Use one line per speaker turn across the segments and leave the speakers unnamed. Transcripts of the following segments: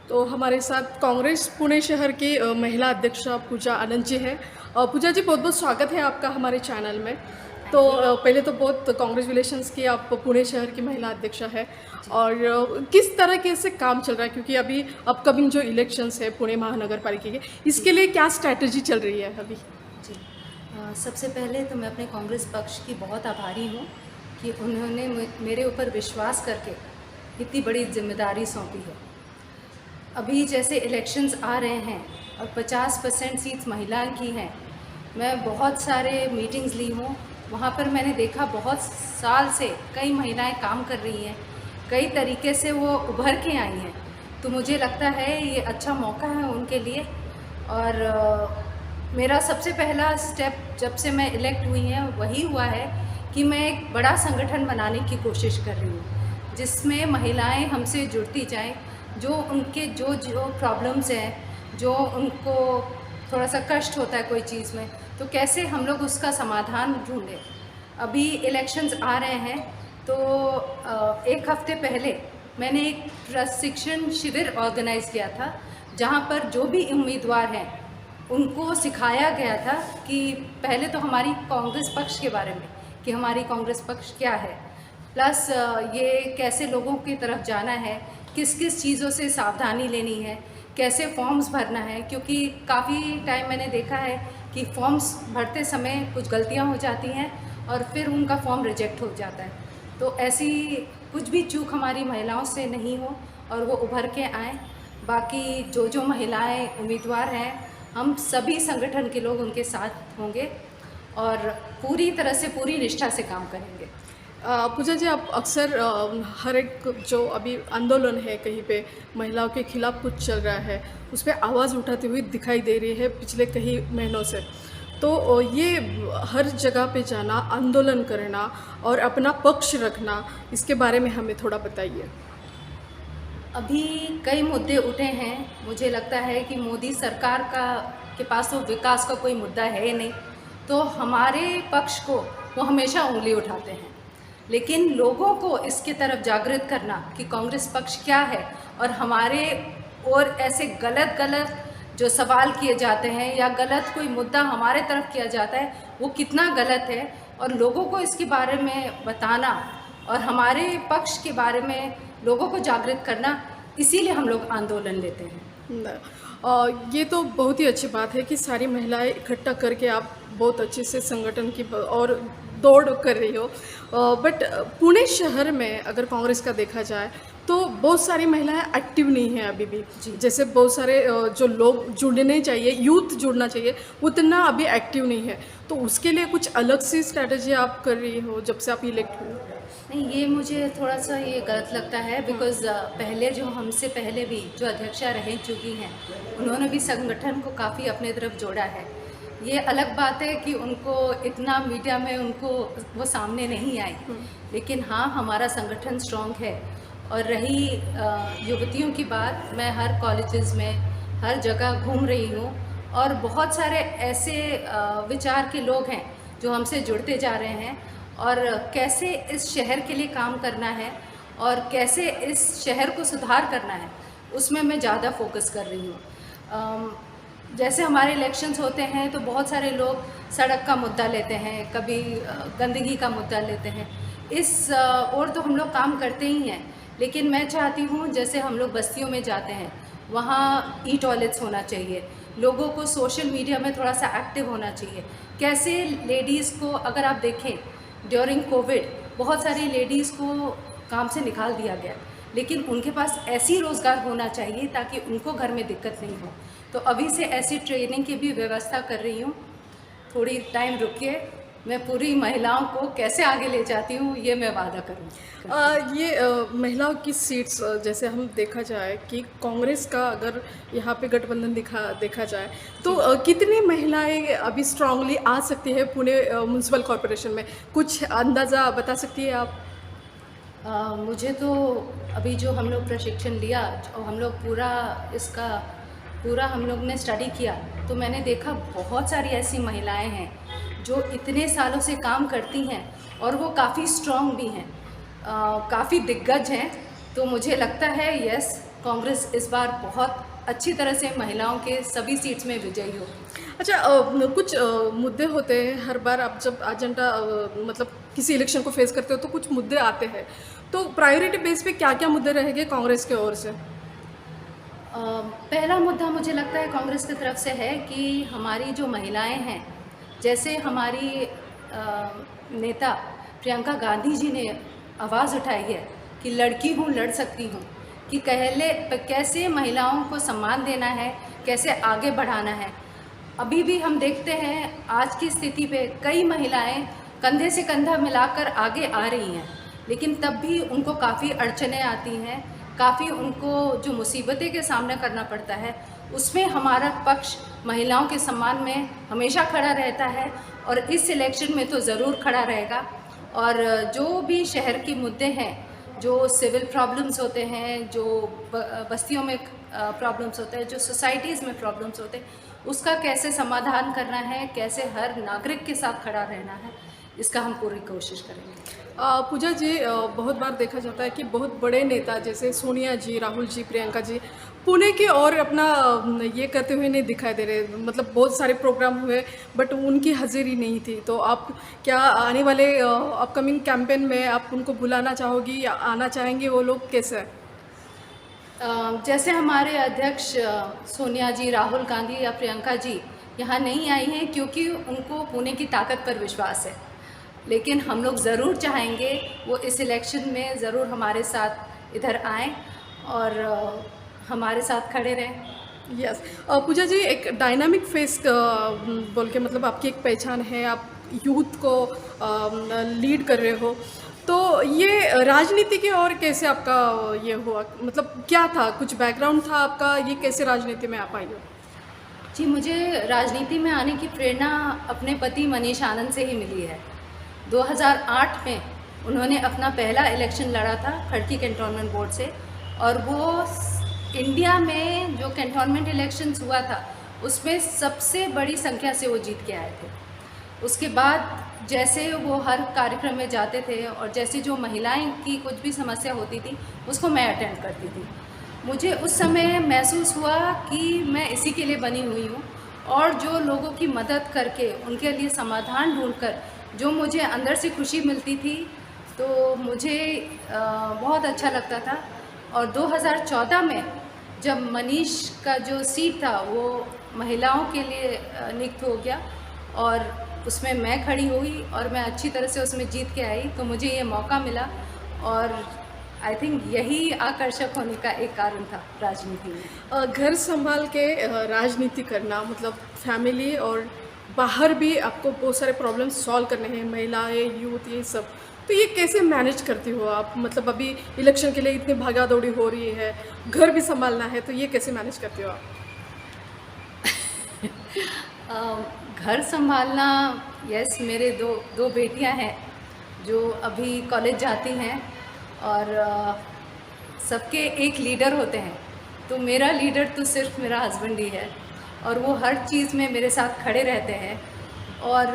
तो हमारे साथ कांग्रेस पुणे शहर की महिला अध्यक्षा पूजा आनंद जी हैं। पूजा जी, बहुत बहुत स्वागत है आपका हमारे चैनल में। तो
थैंक यू।
पहले तो बहुत कांग्रेचुलेशंस कि आप पुणे शहर की महिला अध्यक्षा है।
जी।
और किस तरह से काम चल रहा है, क्योंकि अभी अपकमिंग जो इलेक्शंस है पुणे महानगर पालिका के,
जी।
इसके लिए क्या स्ट्रैटेजी चल रही है अभी?
जी। सबसे पहले तो मैं अपने कांग्रेस पक्ष की बहुत आभारी हूँ कि उन्होंने मेरे ऊपर विश्वास करके इतनी बड़ी जिम्मेदारी सौंपी है। अभी जैसे इलेक्शंस आ रहे हैं और 50% सीट्स महिला की हैं। मैं बहुत सारे मीटिंग्स ली हूँ, वहाँ पर मैंने देखा बहुत साल से कई महिलाएं काम कर रही हैं, कई तरीके से वो उभर के आई हैं। तो मुझे लगता है ये अच्छा मौका है उनके लिए। और मेरा सबसे पहला स्टेप जब से मैं इलेक्ट हुई हैं वही हुआ है कि मैं एक बड़ा संगठन बनाने की कोशिश कर रही हूँ, जिसमें महिलाएं हमसे जुड़ती जाएं, जो उनके जो जो प्रॉब्लम्स हैं, जो उनको थोड़ा सा कष्ट होता है कोई चीज़ में, तो कैसे हम लोग उसका समाधान ढूंढें। अभी इलेक्शंस आ रहे हैं, तो एक हफ्ते पहले मैंने एक प्रशिक्षण शिविर ऑर्गेनाइज़ किया था, जहाँ पर जो भी उम्मीदवार हैं उनको सिखाया गया था कि पहले तो हमारी कांग्रेस पक्ष के बारे में, कि हमारी कांग्रेस पक्ष क्या है, प्लस ये कैसे लोगों की तरफ जाना है, किस किस चीज़ों से सावधानी लेनी है, कैसे फॉर्म्स भरना है। क्योंकि काफ़ी टाइम मैंने देखा है कि फॉर्म्स भरते समय कुछ गलतियां हो जाती हैं और फिर उनका फॉर्म रिजेक्ट हो जाता है। तो ऐसी कुछ भी चूक हमारी महिलाओं से नहीं हो और वो उभर के आएँ। बाकी जो जो महिलाएं उम्मीदवार हैं, हम सभी संगठन के लोग उनके साथ होंगे और पूरी तरह से पूरी निष्ठा से काम करेंगे।
पूजा जी, आप अक्सर हर एक जो अभी आंदोलन है कहीं पे महिलाओं के खिलाफ कुछ चल रहा है, उस पर आवाज़ उठाते हुए दिखाई दे रही है पिछले कई महीनों से। तो ये हर जगह पे जाना, आंदोलन करना और अपना पक्ष रखना, इसके बारे में हमें थोड़ा बताइए।
अभी कई मुद्दे उठे हैं। मुझे लगता है कि मोदी सरकार के पास तो विकास का कोई मुद्दा है ही नहीं, तो हमारे पक्ष को वो हमेशा उंगली उठाते हैं। लेकिन लोगों को इसके तरफ जागृत करना कि कांग्रेस पक्ष क्या है और हमारे और ऐसे गलत गलत जो सवाल किए जाते हैं या गलत कोई मुद्दा हमारे तरफ किया जाता है, वो कितना गलत है, और लोगों को इसके बारे में बताना और हमारे पक्ष के बारे में लोगों को जागृत करना, इसीलिए हम लोग आंदोलन लेते हैं।
ये तो बहुत ही अच्छी बात है कि सारी महिलाएं इकट्ठा करके आप बहुत अच्छे से संगठन की और दौड़ कर रही हो। बट पुणे शहर में अगर कांग्रेस का देखा जाए तो बहुत सारी महिलाएं एक्टिव नहीं हैं अभी भी। जैसे बहुत सारे जो लोग जुड़ने चाहिए, यूथ जुड़ना चाहिए, उतना अभी एक्टिव नहीं है। तो उसके लिए कुछ अलग सी स्ट्रैटेजी आप कर रही हो जब से आप इलेक्ट हुए?
नहीं, ये मुझे थोड़ा सा ये गलत लगता है, बिकॉज़ पहले जो हमसे पहले भी जो अध्यक्षा रह चुकी हैं, उन्होंने भी संगठन को काफ़ी अपने तरफ जोड़ा है। ये अलग बात है कि उनको इतना मीडिया में उनको वो सामने नहीं आई, लेकिन हाँ, हमारा संगठन स्ट्रॉन्ग है। और रही युवतियों की बात, मैं हर कॉलेजेस में हर जगह घूम रही हूँ और बहुत सारे ऐसे विचार के लोग हैं जो हमसे जुड़ते जा रहे हैं, और कैसे इस शहर के लिए काम करना है और कैसे इस शहर को सुधार करना है, उसमें मैं ज़्यादा फोकस कर रही हूँ। जैसे हमारे इलेक्शंस होते हैं तो बहुत सारे लोग सड़क का मुद्दा लेते हैं, कभी गंदगी का मुद्दा लेते हैं। इस और तो हम लोग काम करते ही हैं, लेकिन मैं चाहती हूँ जैसे हम लोग बस्तियों में जाते हैं, वहाँ ई टॉयलेट्स होना चाहिए, लोगों को सोशल मीडिया में थोड़ा सा एक्टिव होना चाहिए। कैसे लेडीज़ को, अगर आप देखें ड्यूरिंग कोविड बहुत सारी लेडीज़ को काम से निकाल दिया गया, लेकिन उनके पास ऐसी रोज़गार होना चाहिए ताकि उनको घर में दिक्कत नहीं हो। तो अभी से ऐसी ट्रेनिंग की भी व्यवस्था कर रही हूँ। थोड़ी टाइम रुकिए, मैं पूरी महिलाओं को कैसे आगे ले जाती हूँ ये मैं वादा करूँ।
महिलाओं की सीट्स, जैसे हम देखा जाए कि कांग्रेस का अगर यहाँ पे गठबंधन देखा जाए तो कितनी महिलाएं अभी स्ट्रांगली आ सकती है पुणे म्यूनसिपल कॉरपोरेशन में? कुछ अंदाज़ा बता सकती है आप?
मुझे तो अभी जो हम लोग प्रशिक्षण लिया और हम लोग पूरा हम लोग ने स्टडी किया, तो मैंने देखा बहुत सारी ऐसी महिलाएं हैं जो इतने सालों से काम करती हैं और वो काफ़ी स्ट्रॉन्ग भी हैं, काफ़ी दिग्गज हैं। तो मुझे लगता है यस, कांग्रेस इस बार बहुत अच्छी तरह से महिलाओं के सभी सीट्स में विजयी हो।
अच्छा, कुछ मुद्दे होते हैं हर बार आप जब एजेंडा मतलब किसी इलेक्शन को फेस करते हो तो कुछ मुद्दे आते हैं, तो प्रायोरिटी बेस पे क्या क्या मुद्दे रहेंगे कांग्रेस की ओर से?
पहला मुद्दा मुझे लगता है कांग्रेस की तरफ से है कि हमारी जो महिलाएं हैं, जैसे हमारी नेता प्रियंका गांधी जी ने आवाज़ उठाई है कि लड़की हूँ लड़ सकती हूँ, कि कैसे महिलाओं को सम्मान देना है, कैसे आगे बढ़ाना है। अभी भी हम देखते हैं आज की स्थिति पे कई महिलाएं कंधे से कंधा मिलाकर आगे आ रही हैं, लेकिन तब भी उनको काफ़ी अड़चनें आती हैं, काफ़ी उनको जो मुसीबतें के सामना करना पड़ता है, उसमें हमारा पक्ष महिलाओं के सम्मान में हमेशा खड़ा रहता है और इस इलेक्शन में तो ज़रूर खड़ा रहेगा। और जो भी शहर के मुद्दे हैं, जो सिविल प्रॉब्लम्स होते हैं, जो बस्तियों में प्रॉब्लम्स होते हैं, जो सोसाइटीज़ में प्रॉब्लम्स होते हैं, उसका कैसे समाधान करना है, कैसे हर नागरिक के साथ खड़ा रहना है, इसका हम पूरी कोशिश करेंगे।
पूजा जी, बहुत बार देखा जाता है कि बहुत बड़े नेता जैसे सोनिया जी, राहुल जी, प्रियंका जी पुणे की ओर अपना ये करते हुए नहीं दिखाई दे रहे। मतलब बहुत सारे प्रोग्राम हुए बट उनकी हाजिरी नहीं थी, तो आप क्या आने वाले अपकमिंग कैंपेन में आप उनको बुलाना चाहोगी या आना चाहेंगे? वो लोग कैसे?
जैसे हमारे अध्यक्ष सोनिया जी, राहुल गांधी या प्रियंका जी यहाँ नहीं आई हैं क्योंकि उनको पुणे की ताकत पर विश्वास है, लेकिन हम लोग ज़रूर चाहेंगे वो इस इलेक्शन में ज़रूर हमारे साथ इधर आएँ और हमारे साथ खड़े रहें।
यस। पूजा जी, एक डायनामिक फेस बोल के मतलब आपकी एक पहचान है, आप यूथ को लीड कर रहे हो, तो ये राजनीति की ओर कैसे आपका ये हुआ? मतलब क्या था, कुछ बैकग्राउंड था आपका, ये कैसे राजनीति में आप आई हो?
जी, मुझे राजनीति में आने की प्रेरणा अपने पति मनीष आनंद से ही मिली है। 2008 में उन्होंने अपना पहला इलेक्शन लड़ा था खड़की कैंटोनमेंट बोर्ड से, और वो इंडिया में जो कैंटोनमेंट इलेक्शंस हुआ था उसमें सबसे बड़ी संख्या से वो जीत के आए थे। उसके बाद जैसे वो हर कार्यक्रम में जाते थे और जैसे जो महिलाएं की कुछ भी समस्या होती थी उसको मैं अटेंड करती थी। मुझे उस समय महसूस हुआ कि मैं इसी के लिए बनी हुई हूँ, और जो लोगों की मदद करके उनके लिए समाधान ढूंढकर जो मुझे अंदर से खुशी मिलती थी, तो मुझे बहुत अच्छा लगता था। और 2014 में जब मनीष का जो सीट था वो महिलाओं के लिए नियुक्त हो गया और उसमें मैं खड़ी हुई और मैं अच्छी तरह से उसमें जीत के आई, तो मुझे ये मौका मिला, और आई थिंक यही आकर्षक होने का एक कारण था राजनीति में।
घर संभाल के राजनीति करना मतलब फैमिली और बाहर भी आपको बहुत सारे प्रॉब्लम्स सॉल्व करने हैं, महिलाएं, यूथ, ये सब, तो ये कैसे मैनेज करती हो आप? मतलब अभी इलेक्शन के लिए इतनी भागा दौड़ी हो रही है, घर भी संभालना है, तो ये कैसे मैनेज करती हो आप?
घर संभालना, यस, मेरे दो बेटियां हैं जो अभी कॉलेज जाती हैं, और सबके एक लीडर होते हैं, तो मेरा लीडर तो सिर्फ मेरा हस्बैंड ही है, और वो हर चीज़ में मेरे साथ खड़े रहते हैं। और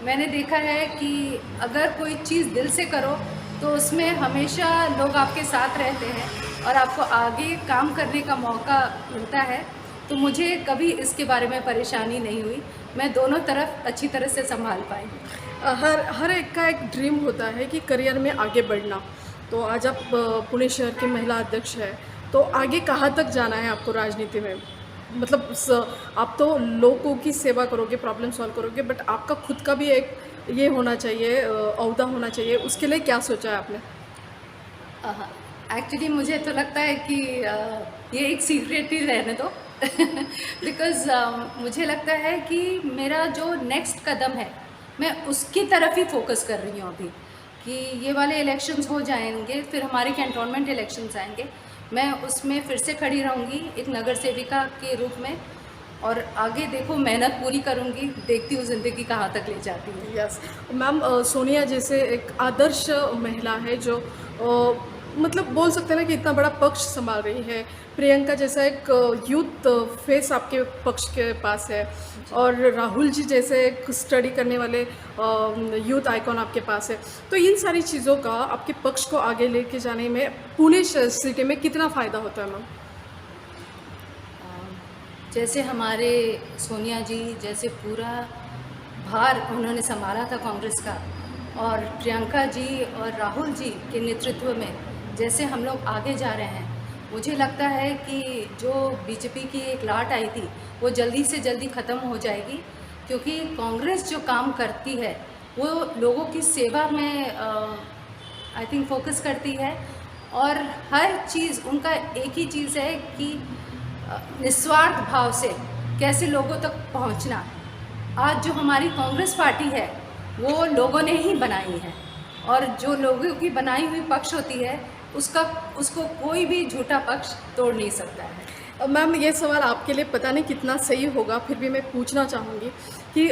मैंने देखा है कि अगर कोई चीज़ दिल से करो तो उसमें हमेशा लोग आपके साथ रहते हैं और आपको आगे काम करने का मौका मिलता है। तो मुझे कभी इसके बारे में परेशानी नहीं हुई, मैं दोनों तरफ अच्छी तरह से संभाल पाई।
हर एक का एक ड्रीम होता है कि करियर में आगे बढ़ना, तो आज आप पुणे शहर की महिला अध्यक्ष है, तो आगे कहाँ तक जाना है आपको राजनीति में? मतलब आप तो लोगों की सेवा करोगे, प्रॉब्लम सॉल्व करोगे, बट आपका खुद का भी एक ये होना चाहिए, ओहदा होना चाहिए, उसके लिए क्या सोचा है आपने?
एक्चुअली मुझे तो लगता है कि ये एक सीक्रेट ही रहने दो बिकॉज़ मुझे लगता है कि मेरा जो नेक्स्ट कदम है मैं उसकी तरफ ही फोकस कर रही हूँ अभी, कि ये वाले इलेक्शंस हो जाएंगे, फिर हमारे कैंटोनमेंट इलेक्शंस आएंगे, मैं उसमें फिर से खड़ी रहूँगी एक नगर सेविका के रूप में, और आगे देखो मेहनत पूरी करूँगी, देखती हूँ ज़िंदगी कहाँ तक ले जाती है।
यस मैम, सोनिया जैसे एक आदर्श महिला है जो मतलब बोल सकते हैं ना कि इतना बड़ा पक्ष संभाल रही है। प्रियंका जैसा एक यूथ फेस आपके पक्ष के पास है, और राहुल जी जैसे एक स्टडी करने वाले यूथ आइकॉन आपके पास है। तो इन सारी चीज़ों का आपके पक्ष को आगे लेके जाने में पुणे सिटी में कितना फ़ायदा होता है मैम?
जैसे हमारे सोनिया जी जैसे पूरा भार उन्होंने संभाला था कांग्रेस का, और प्रियंका जी और राहुल जी के नेतृत्व में जैसे हम लोग आगे जा रहे हैं, मुझे लगता है कि जो बीजेपी की एक लाट आई थी वो जल्दी से जल्दी ख़त्म हो जाएगी, क्योंकि कांग्रेस जो काम करती है वो लोगों की सेवा में आई थिंक फोकस करती है, और हर चीज़ उनका एक ही चीज़ है कि निस्वार्थ भाव से कैसे लोगों तक पहुंचना। आज जो हमारी कांग्रेस पार्टी है वो लोगों ने ही बनाई है, और जो लोगों की बनाई हुई पक्ष होती है उसको कोई भी झूठा पक्ष तोड़ नहीं सकता है।
मैम ये सवाल आपके लिए पता नहीं कितना सही होगा, फिर भी मैं पूछना चाहूँगी कि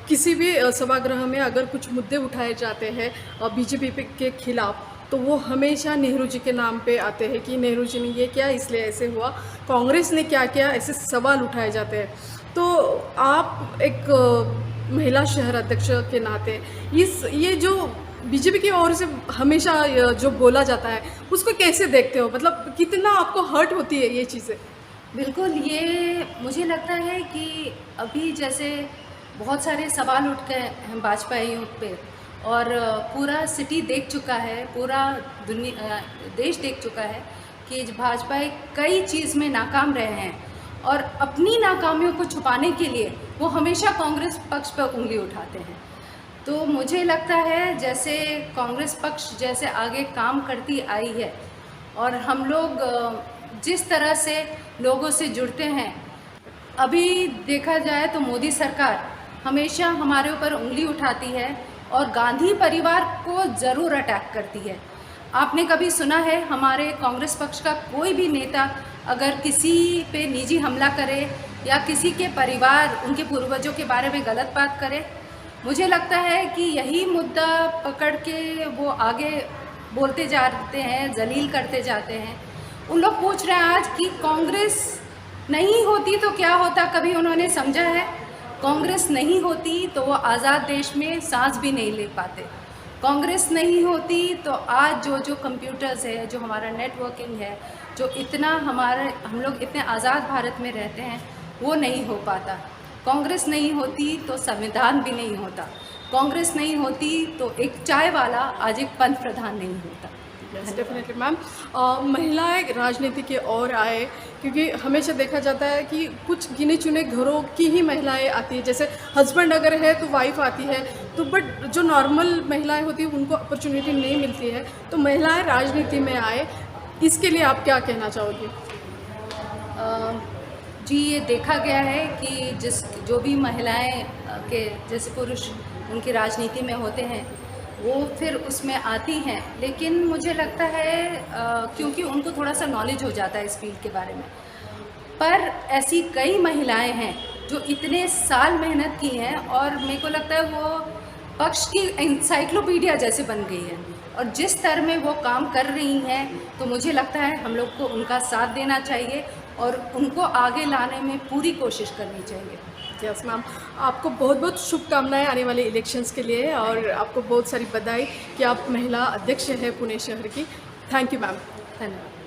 किसी भी सभागृह में अगर कुछ मुद्दे उठाए जाते हैं बीजेपी के खिलाफ, तो वो हमेशा नेहरू जी के नाम पे आते हैं कि नेहरू जी ने ये किया इसलिए ऐसे हुआ, कांग्रेस ने क्या किया, ऐसे सवाल उठाए जाते हैं। तो आप एक महिला शहर अध्यक्ष के नाते ये जो बीजेपी की ओर से हमेशा जो बोला जाता है उसको कैसे देखते हो? मतलब कितना आपको हर्ट होती है ये चीज़ें?
बिल्कुल, ये मुझे लगता है कि अभी जैसे बहुत सारे सवाल उठ गए हैं भाजपाइयों पे, और पूरा सिटी देख चुका है, पूरा देश देख चुका है कि भाजपा कई चीज़ में नाकाम रहे हैं, और अपनी नाकामियों को छुपाने के लिए वो हमेशा कांग्रेस पक्ष पर उंगली उठाते हैं। तो मुझे लगता है जैसे कांग्रेस पक्ष जैसे आगे काम करती आई है, और हम लोग जिस तरह से लोगों से जुड़ते हैं, अभी देखा जाए तो मोदी सरकार हमेशा हमारे ऊपर उंगली उठाती है और गांधी परिवार को ज़रूर अटैक करती है। आपने कभी सुना है हमारे कांग्रेस पक्ष का कोई भी नेता अगर किसी पे निजी हमला करे या किसी के परिवार, उनके पूर्वजों के बारे में गलत बात करे? मुझे लगता है कि यही मुद्दा पकड़ के वो आगे बोलते जाते हैं, जलील करते जाते हैं। उन लोग पूछ रहे हैं आज कि कांग्रेस नहीं होती तो क्या होता, कभी उन्होंने समझा है? कांग्रेस नहीं होती तो वो आज़ाद देश में सांस भी नहीं ले पाते। कांग्रेस नहीं होती तो आज जो कंप्यूटर्स है, जो हमारा नेटवर्किंग है, जो इतना हम लोग इतने आज़ाद भारत में रहते हैं, वो नहीं हो पाता। कांग्रेस नहीं होती तो संविधान भी नहीं होता। कांग्रेस नहीं होती तो एक चाय वाला आज एक पंत प्रधान नहीं होता।
Yes definitely ma'am. महिलाएं राजनीति की ओर आए, क्योंकि हमेशा देखा जाता है कि कुछ गिने चुने घरों की ही महिलाएं आती है, जैसे हस्बैंड अगर है तो वाइफ आती है, तो बट जो नॉर्मल महिलाएं होती हैं उनको अपॉर्चुनिटी नहीं मिलती है। तो महिलाएं राजनीति में आए, इसके लिए आप क्या कहना चाहोगी?
जी, ये देखा गया है कि जो भी महिलाएं के जैसे पुरुष उनकी राजनीति में होते हैं वो फिर उसमें आती हैं, लेकिन मुझे लगता है क्योंकि उनको थोड़ा सा नॉलेज हो जाता है इस फील्ड के बारे में। पर ऐसी कई महिलाएं हैं जो इतने साल मेहनत की हैं, और मेरे को लगता है वो पक्ष की एनसाइक्लोपीडिया जैसे बन गई है, और जिस स्तर में वो काम कर रही हैं, तो मुझे लगता है हम लोग को उनका साथ देना चाहिए और उनको आगे लाने में पूरी कोशिश करनी चाहिए।
यस मैम, आपको बहुत बहुत शुभकामनाएं आने वाले इलेक्शंस के लिए, और आपको बहुत सारी बधाई कि आप महिला अध्यक्ष हैं पुणे शहर की। Thank you ma'am.
धन्यवाद।